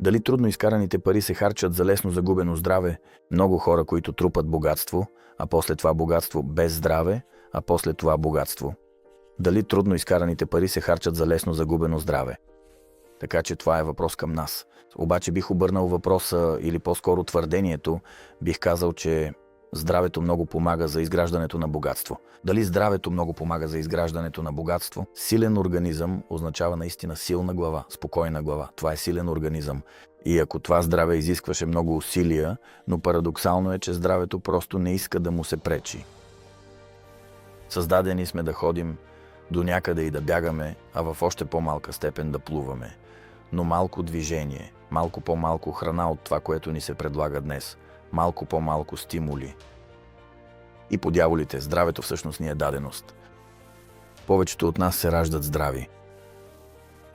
Дали трудно изкараните пари се харчат за лесно загубено здраве? Много хора, които трупат богатство, а после това богатство без здраве, а после това богатство. Дали трудно изкараните пари се харчат за лесно загубено здраве? Така че това е въпрос към нас. Обаче бих обърнал въпроса, или по-скоро твърдението, бих казал, че здравето много помага за изграждането на богатство. Дали здравето много помага за изграждането на богатство? Силен организъм означава наистина силна глава, спокойна глава. Това е силен организъм. И ако това здраве изискваше много усилия, но парадоксално е, че здравето просто не иска да му се пречи. Създадени сме да ходим до някъде и да бягаме, а в още по-малка степен да плуваме. Но малко движение, малко по-малко храна от това, което ни се предлага днес, малко по-малко стимули. И по дяволите, здравето всъщност ни е даденост. Повечето от нас се раждат здрави.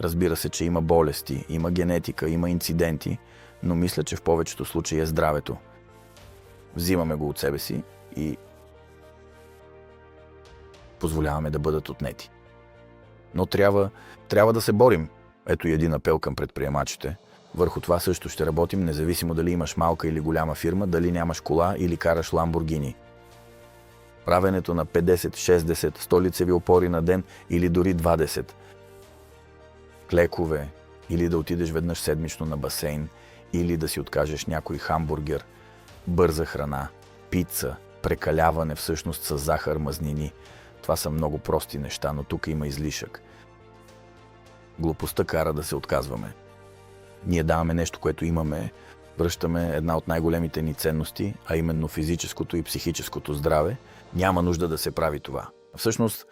Разбира се, че има болести, има генетика, има инциденти, но мисля, че в повечето случаи е здравето. Взимаме го от себе си и позволяваме да бъдат отнети. Но трябва да се борим. Ето и един апел към предприемачите. Върху това също ще работим, независимо дали имаш малка или голяма фирма, дали нямаш кола или караш Ламборгини. Правенето на 50, 60, 100 лицеви опори на ден или дори 20. Клекове, или да отидеш веднъж седмично на басейн, или да си откажеш някой хамбургер, бърза храна, пица, прекаляване всъщност с захар, мазнини. Това са много прости неща, но тук има излишък. Глупостта кара да се отказваме. Ние даваме нещо, което имаме, връщаме една от най-големите ни ценности, а именно физическото и психическото здраве. Няма нужда да се прави това. Всъщност,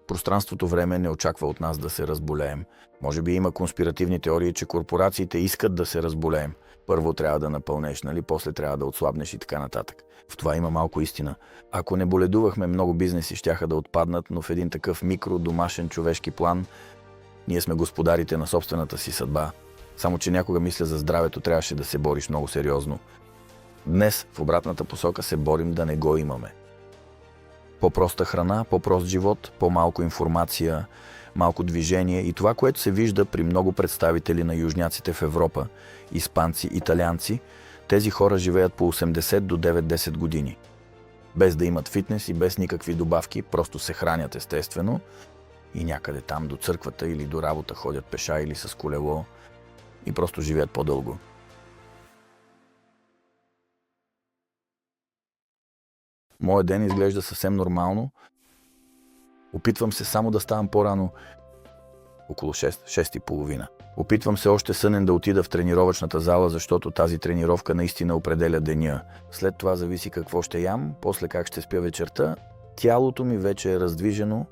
пространството време не очаква от нас да се разболеем. Може би има конспиративни теории, че корпорациите искат да се разболеем. Първо трябва да напълнеш, нали? После трябва да отслабнеш и така нататък. В това има малко истина. Ако не боледувахме, много бизнеси щяха да отпаднат, но в един такъв микро, домашен, човешки план, ние сме господарите на собствената си съдба. Само че някога, мисля, за здравето трябваше да се бориш много сериозно. Днес в обратната посока се борим да не го имаме. По-проста храна, по-прост живот, по-малко информация, малко движение и това, което се вижда при много представители на южняците в Европа, испанци, италианци, тези хора живеят по 80 до 9-10 години. Без да имат фитнес и без никакви добавки, просто се хранят естествено и някъде там до църквата или до работа ходят пеша или с колело и просто живеят по-дълго. Моят ден изглежда съвсем нормално. Опитвам се само да ставам по-рано, около 6:30. Опитвам се още сънен да отида в тренировъчната зала, защото тази тренировка наистина определя деня. След това зависи какво ще ям, после как ще спя вечерта. Тялото ми вече е раздвижено.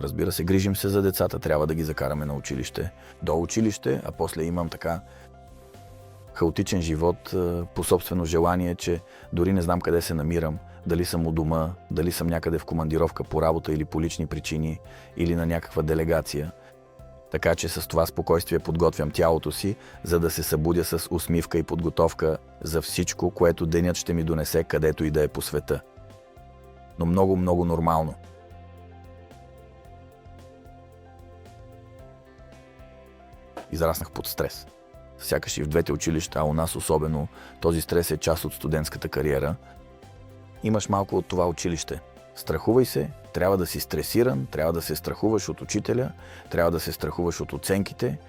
Разбира се, грижим се за децата, трябва да ги закараме на училище. До училище, а после имам така хаотичен живот по собствено желание, че дори не знам къде се намирам. Дали съм у дома, дали съм някъде в командировка по работа или по лични причини, или на някаква делегация. Така че с това спокойствие подготвям тялото си, за да се събудя с усмивка и подготовка за всичко, което денят ще ми донесе където и да е по света. Но много, много нормално. Израснах под стрес. Сякаш и в двете училища, а у нас особено, този стрес е част от студентската кариера. Имаш малко от това училище. Страхувай се, трябва да си стресиран, трябва да се страхуваш от учителя, трябва да се страхуваш от оценките.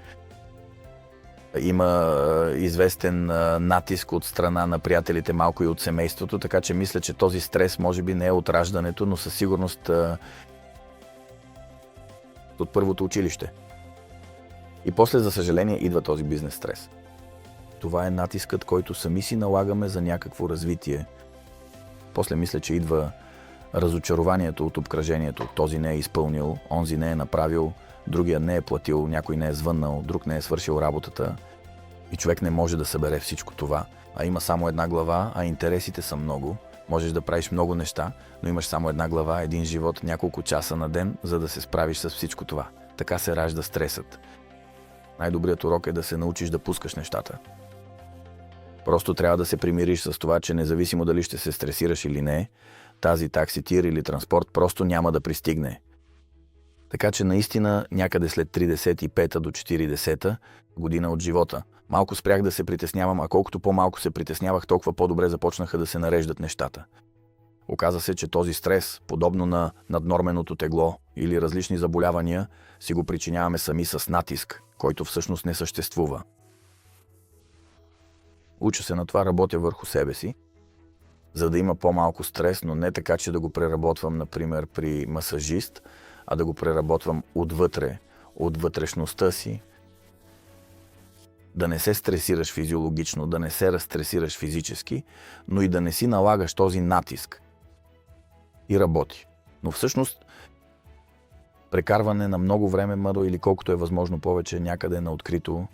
Има известен натиск от страна на приятелите, малко и от семейството, така че мисля, че този стрес може би не е от раждането, но със сигурност от първото училище. И после, за съжаление, идва този бизнес стрес. Това е натискът, който сами си налагаме за някакво развитие. После мисля, че идва разочарованието от обкръжението. Този не е изпълнил, онзи не е направил, другия не е платил, някой не е звъннал, друг не е свършил работата. И човек не може да събере всичко това. А има само една глава, а интересите са много. Можеш да правиш много неща, но имаш само една глава, един живот, няколко часа на ден, за да се справиш с всичко това. Така се ражда стресът. Най-добрият урок е да се научиш да пускаш нещата. Просто трябва да се примириш с това, че независимо дали ще се стресираш или не, тази такси, тир или транспорт просто няма да пристигне. Така че наистина някъде след 35-та до 40-та година от живота малко спрях да се притеснявам, а колкото по-малко се притеснявах, толкова по-добре започнаха да се нареждат нещата. Оказа се, че този стрес, подобно на наднорменото тегло или различни заболявания, си го причиняваме сами с натиск, който всъщност не съществува. Уча се на това, работя върху себе си, за да има по-малко стрес, но не така, че да го преработвам, например, при масажист, а да го преработвам отвътре, от вътрешността си. Да не се стресираш физиологично, да не се разстресираш физически, но и да не си налагаш този натиск. И работи. Но всъщност прекарване на много време, мъдро или колкото е възможно повече някъде на открито,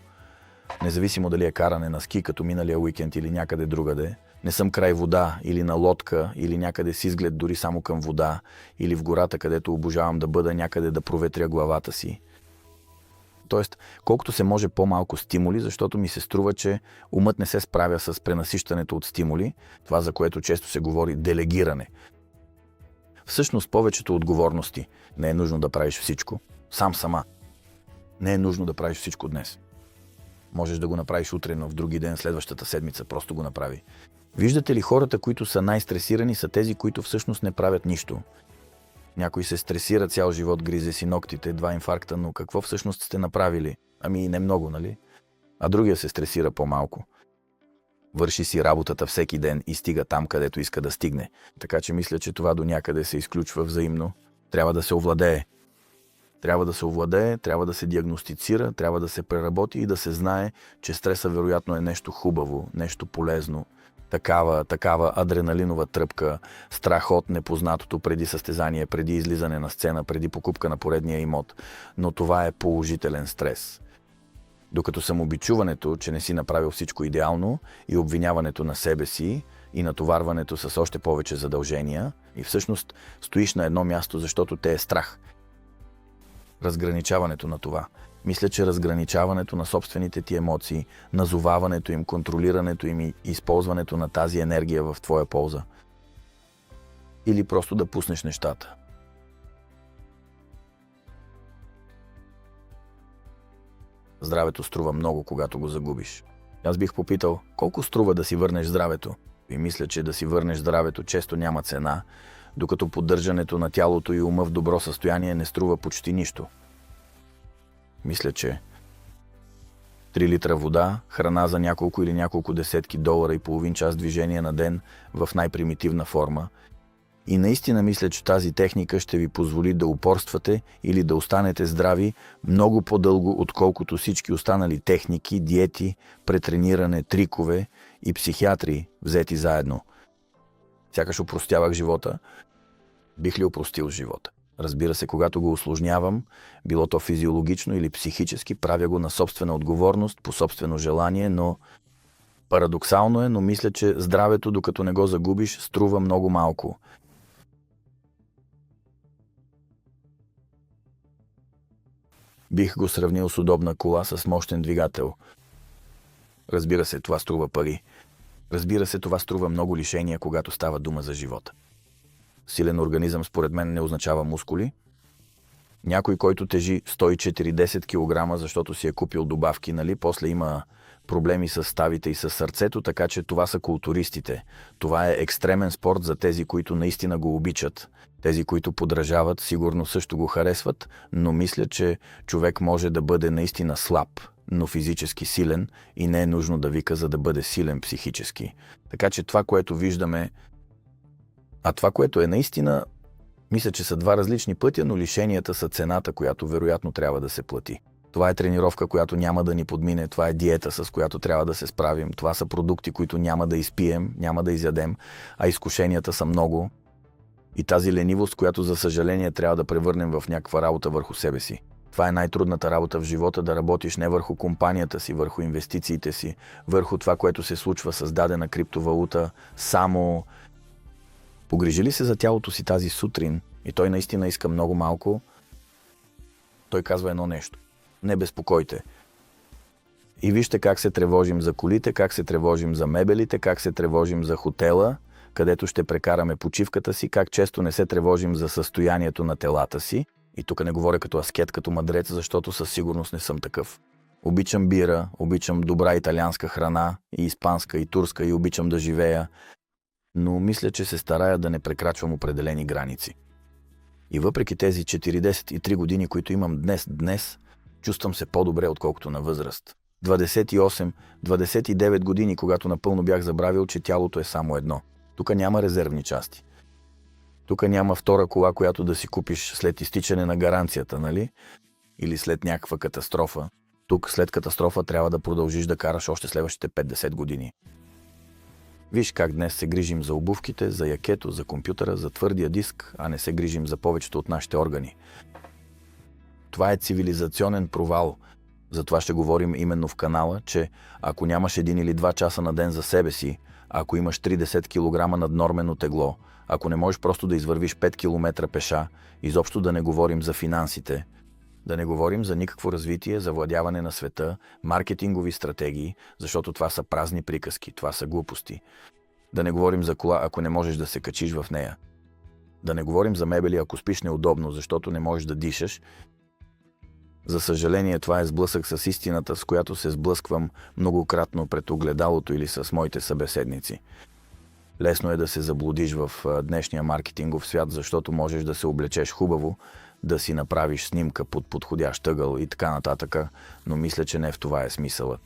независимо дали е каране на ски, като миналия уикенд или някъде другаде, не съм край вода или на лодка или някъде с изглед дори само към вода или в гората, където обожавам да бъда, някъде да проветря главата си. Тоест, колкото се може по-малко стимули, защото ми се струва, че умът не се справя с пренасищането от стимули, това за което често се говори делегиране. Всъщност повечето отговорности не е нужно да правиш всичко, сама. Не е нужно да правиш всичко днес. Можеш да го направиш утре, но в други ден, следващата седмица, просто го направи. Виждате ли, хората, които са най-стресирани, са тези, които всъщност не правят нищо. Някой се стресира цял живот, гризе си ногтите, 2 инфаркта, но какво всъщност сте направили? Ами не много, нали? А другия се стресира по-малко. Върши си работата всеки ден и стига там, където иска да стигне. Така че мисля, че това до някъде се изключва взаимно. Трябва да се овладее. Трябва да се диагностицира, трябва да се преработи и да се знае, че стреса вероятно е нещо хубаво, нещо полезно. Такава адреналинова тръпка, страх от непознатото преди състезание, преди излизане на сцена, преди покупка на поредния имот. Но това е положителен стрес. Докато самобичуването, че не си направил всичко идеално, и обвиняването на себе си, и натоварването с още повече задължения, и всъщност стоиш на едно място, защото те е страх. Разграничаването на това. Мисля, че разграничаването на собствените ти емоции, назоваването им, контролирането им и използването на тази енергия в твоя полза. Или просто да пуснеш нещата. Здравето струва много, когато го загубиш. Аз бих попитал, колко струва да си върнеш здравето? И мисля, че да си върнеш здравето често няма цена, докато поддържането на тялото и ума в добро състояние не струва почти нищо. Мисля, че 3 литра вода, храна за няколко или няколко десетки долара и половин час движение на ден в най-примитивна форма. И наистина мисля, че тази техника ще ви позволи да упорствате или да останете здрави много по-дълго, отколкото всички останали техники, диети, претрениране, трикове и психиатри, взети заедно. Сякаш опростявах живота. Бих ли опростил живота? Разбира се, когато го усложнявам, било то физиологично или психически, правя го на собствена отговорност, по собствено желание, но парадоксално е, но мисля, че здравето, докато не го загубиш, струва много малко. Бих го сравнил с удобна кола с мощен двигател. Разбира се, това струва пари. Разбира се, това струва много лишения, когато става дума за живота. Силен организъм според мен не означава мускули. Някой, който тежи 140 кг, защото си е купил добавки, нали, после има проблеми с ставите и с сърцето, така че това са културистите. Това е екстремен спорт за тези, които наистина го обичат. Тези, които подражават, сигурно също го харесват, но мисля, че човек може да бъде наистина слаб, но физически силен и не е нужно да вика, за да бъде силен психически. Така че това, което виждаме, а това, което е наистина, мисля, че са 2 различни пътя, но лишенията са цената, която вероятно трябва да се плати. Това е тренировка, която няма да ни подмине, това е диета, с която трябва да се справим, това са продукти, които няма да изпием, няма да изядем, а изкушенията са много. И тази ленивост, която за съжаление трябва да превърнем в някаква работа върху себе си. Това е най-трудната работа в живота, да работиш не върху компанията си, върху инвестициите си, върху това, което се случва с дадена криптовалута, само погрижи ли се за тялото си тази сутрин и той наистина иска много малко, той казва едно нещо. Не безпокойте. И вижте как се тревожим за колите, как се тревожим за мебелите, как се тревожим за хотела, където ще прекараме почивката си, как често не се тревожим за състоянието на телата си. И тук не говоря като аскет, като мъдрец, защото със сигурност не съм такъв. Обичам бира, обичам добра италианска храна, и испанска, и турска, и обичам да живея, но мисля, че се старая да не прекрачвам определени граници. И въпреки тези 43 години, които имам днес, чувствам се по-добре, отколкото на възраст. 28-29 години, когато напълно бях забравил, че тялото е само едно. Тук няма резервни части. Тук няма втора кола, която да си купиш след изтичане на гаранцията, нали? Или след някаква катастрофа. Тук след катастрофа трябва да продължиш да караш още следващите 50 години. Виж как днес се грижим за обувките, за якето, за компютъра, за твърдия диск, а не се грижим за повечето от нашите органи. Това е цивилизационен провал. Затова ще говорим именно в канала, че ако нямаш 1 или 2 часа на ден за себе си, ако имаш 30 кг наднормено тегло, ако не можеш просто да извървиш 5 км пеша, изобщо да не говорим за финансите, да не говорим за никакво развитие, завладяване на света, маркетингови стратегии, защото това са празни приказки, това са глупости. Да не говорим за кола, ако не можеш да се качиш в нея. Да не говорим за мебели, ако спиш неудобно, защото не можеш да дишаш. За съжаление, това е сблъсък с истината, с която се сблъсквам многократно пред огледалото или с моите събеседници. Лесно е да се заблудиш в днешния маркетингов свят, защото можеш да се облечеш хубаво, да си направиш снимка под подходящ ъгъл и така нататък, но мисля, че не в това е смисълът.